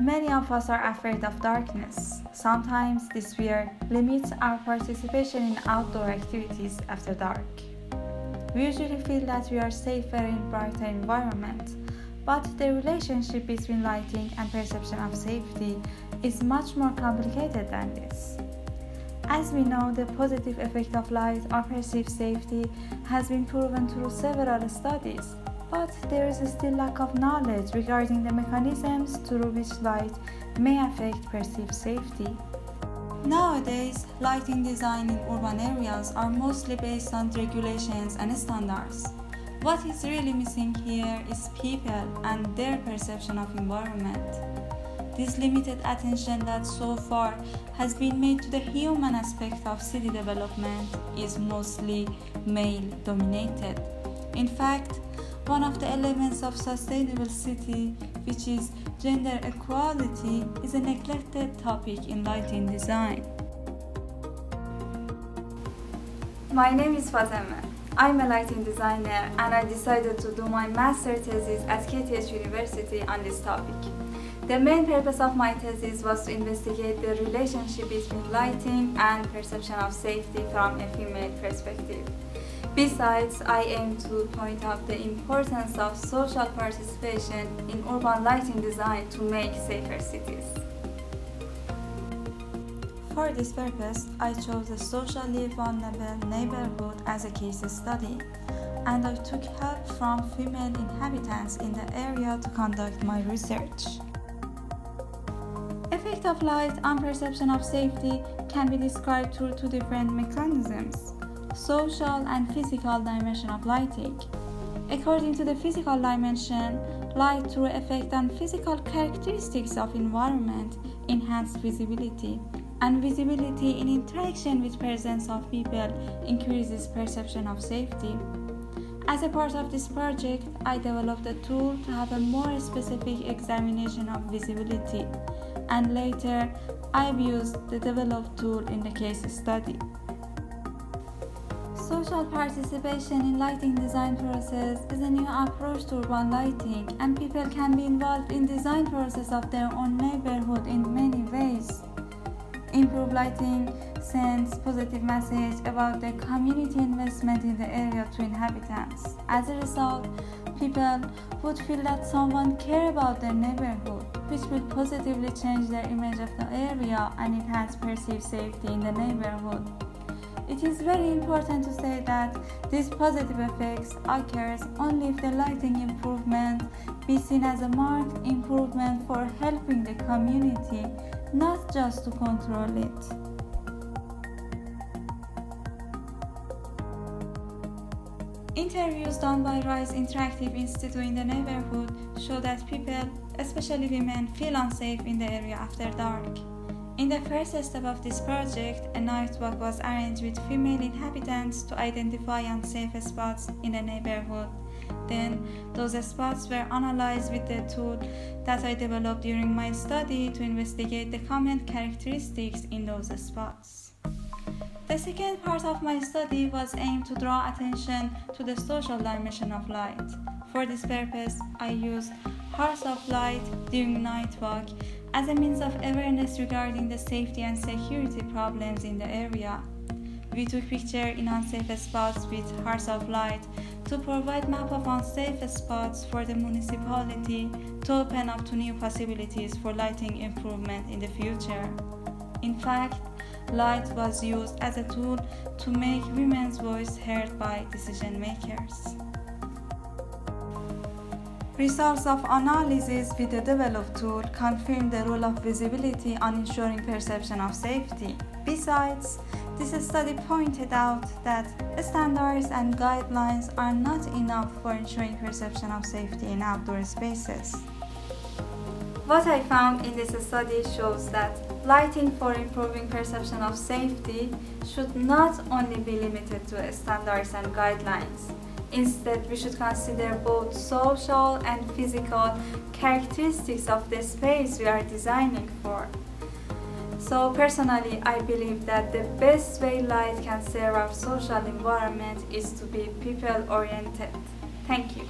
Many of us are afraid of darkness. Sometimes this fear limits our participation in outdoor activities after dark. We usually feel that we are safer in brighter environments, but the relationship between lighting and perception of safety is much more complicated than this. As we know, the positive effect of light on perceived safety has been proven through several studies, but there is still lack of knowledge regarding the mechanisms through which light may affect perceived safety. Nowadays, lighting design in urban areas are mostly based on regulations and standards. What is really missing here is people and their perception of environment. This limited attention that so far has been made to the human aspect of city development is mostly male-dominated. In fact, one of the elements of sustainable city, which is gender equality, is a neglected topic in lighting design. My name is Fatemeh. I'm a lighting designer and I decided to do my master thesis at KTH University on this topic. The main purpose of my thesis was to investigate the relationship between lighting and perception of safety from a female perspective. Besides, I aim to point out the importance of social participation in urban lighting design to make safer cities. For this purpose, I chose a socially vulnerable neighborhood as a case study, and I took help from female inhabitants in the area to conduct my research. Effect of light on perception of safety can be described through two different mechanisms: social and physical dimension of lighting. According to the physical dimension, light through effect on physical characteristics of environment enhance visibility, and visibility in interaction with presence of people increases perception of safety. As a part of this project, I developed a tool to have a more specific examination of visibility, and later I've used the developed tool in the case study. Social participation in lighting design process is a new approach to urban lighting, and people can be involved in design process of their own neighborhood in many ways. Improved lighting sends positive message about the community investment in the area to inhabitants. As a result, people would feel that someone cares about their neighborhood, which will positively change their image of the area and enhance perceived safety in the neighborhood. It is very important to say that these positive effects occurs only if the lighting improvement be seen as a marked improvement for helping the community, not just to control it. Interviews done by Rise Interactive Institute in the neighborhood show that people, especially women, feel unsafe in the area after dark. In the first step of this project, a night walk was arranged with female inhabitants to identify unsafe spots in the neighborhood. Then, those spots were analyzed with the tool that I developed during my study to investigate the common characteristics in those spots. The second part of my study was aimed to draw attention to the social dimension of light. For this purpose, I used hours of light during night walk as a means of awareness regarding the safety and security problems in the area. We took pictures in unsafe spots with hours of light to provide map of unsafe spots for the municipality to open up to new possibilities for lighting improvement in the future. In fact, light was used as a tool to make women's voice heard by decision makers. Results of analysis with the developed tool confirm the role of visibility on ensuring perception of safety. Besides, this study pointed out that standards and guidelines are not enough for ensuring perception of safety in outdoor spaces. What I found in this study shows that lighting for improving perception of safety should not only be limited to standards and guidelines. Instead, we should consider both social and physical characteristics of the space we are designing for. So personally, I believe that the best way light can serve our social environment is to be people-oriented. Thank you.